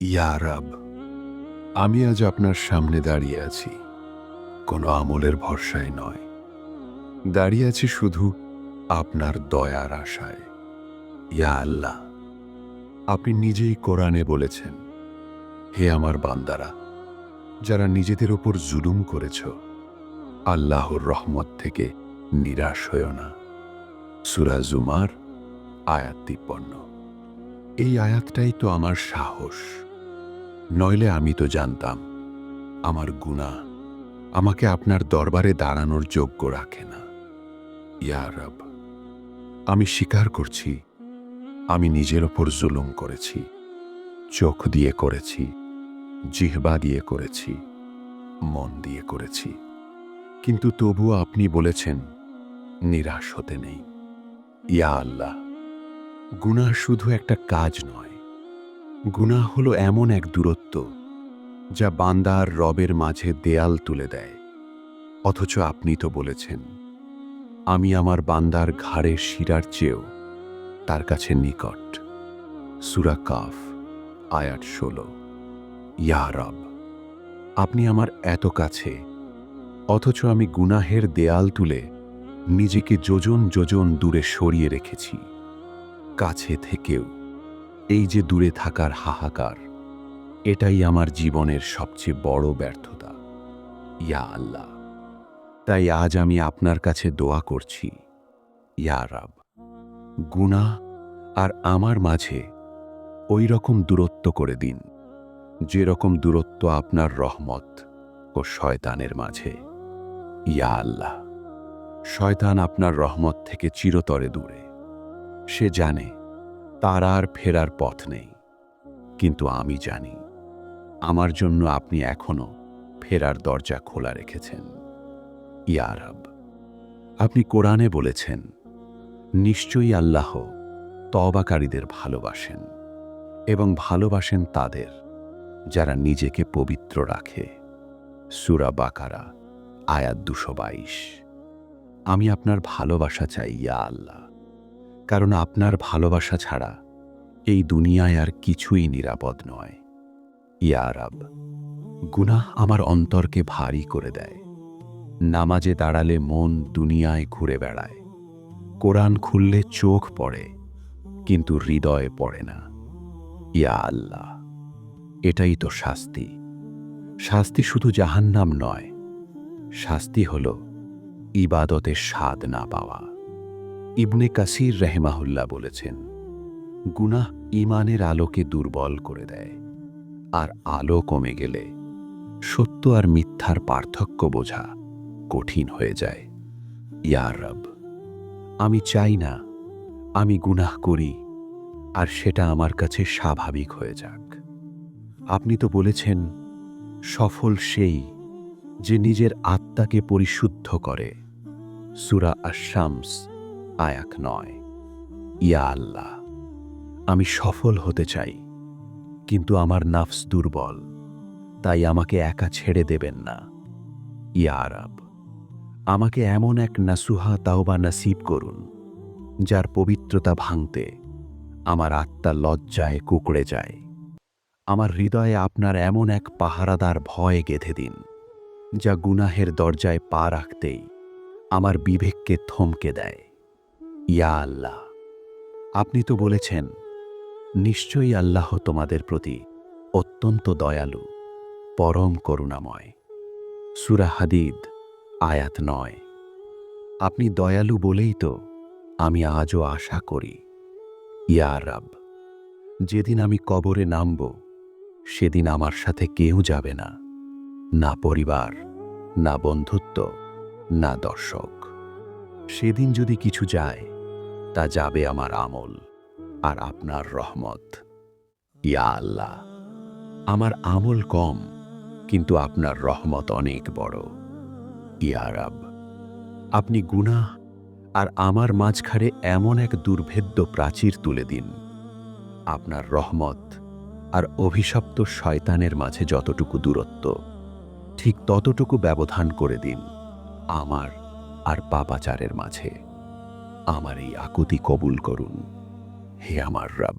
ইয়া রব, আমি আজ আপনার সামনে দাঁড়িয়ে আছি, কোনো আমলের ভরসায় নয়। দাঁড়িয়ে আছি শুধু আপনার দয়ার আশায়। ইয়া আল্লাহ, আপনি নিজেই কোরআনে বলেছেন, হে আমার বান্দারা, যারা নিজেদের ওপর জুলুম করেছ, আল্লাহর রহমত থেকে নিরাশ হইও না। সূরা জুমার আয়াত 53। এই আয়াতটাই তো আমার সাহস। নইলে আমি তো জানতাম আমার গুনাহ আমাকে আপনার দরবারে দাঁড়ানোর যোগ্য রাখে না। ইয়া রব, আমি স্বীকার করছি আমি নিজের ওপর জুলুম করেছি। চোখ দিয়ে করেছি, জিহ্বা দিয়ে করেছি, মন দিয়ে করেছি। কিন্তু তবুও আপনি বলেছেন নিরাশ হতে নেই। ইয়া আল্লাহ, গুনাহ শুধু একটা কাজ নয়, গুনাহ হলো এমন এক দূরত্ব যা বান্দা আর রবের মাঝে দেয়াল তুলে দেয়। অথচ আপনি তো বলেছেন, আমি আমার বান্দার ঘাড়ে শিরার চেয়েও তার কাছে নিকট। সূরা কাফ আয়াত 16। ইয়া রব, আপনি আমার এত কাছে, অথচ আমি গুনাহের দেয়াল তুলে নিজেকে যোজন যোজন দূরে সরিয়ে রেখেছি। কাছে থেকেও এই যে দূরে থাকার হাহাকার, এটাই আমার জীবনের সবচেয়ে বড় ব্যর্থতা। ইয়া আল্লাহ, তাই আজ আমি আপনার কাছে দোয়া করছি, ইয়া রব, গুনাহ আর আমার মাঝে ওই রকম দূরত্ব করে দিন, যেরকম দূরত্ব আপনার রহমত ও শয়তানের মাঝে। ইয়া আল্লাহ, শয়তান আপনার রহমত থেকে চিরতরে দূরে। সে জানে তার আর ফেরার পথ নেই, কিন্তু আমি জানি আমার জন্য আপনি এখনো ফেরার দরজা খোলা রেখেছেন। ইয়া রব, আপনি কোরআনে বলেছেন, নিশ্চয়ই আল্লাহ তওবাকারীদের ভালোবাসেন এবং ভালোবাসেন তাদের যারা নিজেকে পবিত্র রাখে। সূরা বাকারা আয়াত 222। আমি আপনার ভালোবাসা চাই, ইয়া আল্লাহ, কারণ আপনার ভালোবাসা ছাড়া এই দুনিয়ায় আর কিছুই নিরাপদ নয়। ইয়া রব, গুনাহ আমার অন্তরকে ভারী করে দেয়। নামাজে দাঁড়ালে মন দুনিয়ায় ঘুরে বেড়ায়। কোরআন খুললে চোখ পড়ে, কিন্তু হৃদয়ে পড়ে না। ইয়া আল্লাহ, এটাই তো শাস্তি। শাস্তি শুধু জাহান্নাম নয়, শাস্তি হল ইবাদতের স্বাদ না পাওয়া। ইবনে কাসির রাহিমাহুল্লাহ বলেছেন, গুনাহ ঈমানের আলোকে দুর্বল করে দেয়, আর আলো কমে গেলে সত্য আর মিথ্যার পার্থক্য বোঝা কঠিন হয়ে যায়। ইয়া রব, আমি চাই না আমি গুনাহ করি আর সেটা আমার কাছে স্বাভাবিক হয়ে যাক। আপনি তো বলেছেন, সফল সেই যে নিজের আত্মাকে পরিশুদ্ধ করে। সূরা আশ-শামস আয়াত 9। ইয়া আল্লাহ, আমি সফল হতে চাই, কিন্তু আমার নাফস দুর্বল, তাই আমাকে একা ছেড়ে দেবেন না। ইয়া রব, আমাকে এমন এক নাসুহা তাওবা নসিব করুন, যার পবিত্রতা ভাঙতে আমার আত্মা লজ্জায় কুঁকড়ে যায়। আমার হৃদয়ে আপনার এমন এক পাহারাদার ভয় গেঁথে দিন, যা গুনাহের দরজায় পা রাখতেই আমার বিবেককে থমকে দেয়। ইয়া আল্লাহ, আপনি তো বলেছেন, নিশ্চয়ই আল্লাহ তোমাদের প্রতি অত্যন্ত দয়ালু, পরম করুণাময়। সূরা হাদীদ আয়াত 9। আপনি দয়ালু বলেই তো আমি আজও আশা করি। ইয়া রব, যেদিন আমি কবরে নামব, সেদিন আমার সাথে কেউ যাবে না, না পরিবার, না বন্ধুত্ব, না দর্শক। সেদিন যদি কিছু যায়, তা যাবে আমার আমল আর আপনার রহমত। ইয়া আল্লাহ, আমার আমল কম, কিন্তু আপনার রহমত অনেক বড়। ইয়া রব, আপনি গুনাহ আর আমার মাঝখানে এমন এক দুর্ভেদ্য প্রাচীর তুলে দিন। আপনার রহমত আর অভিশপ্ত শয়তানের মাঝে যতটুকু দূরত্ব, ঠিক ততটুকু ব্যবধান করে দিন আমার আর পাপাচারের মাঝে। আমার এই আকুতি কবুল করুন, হে আমার রব।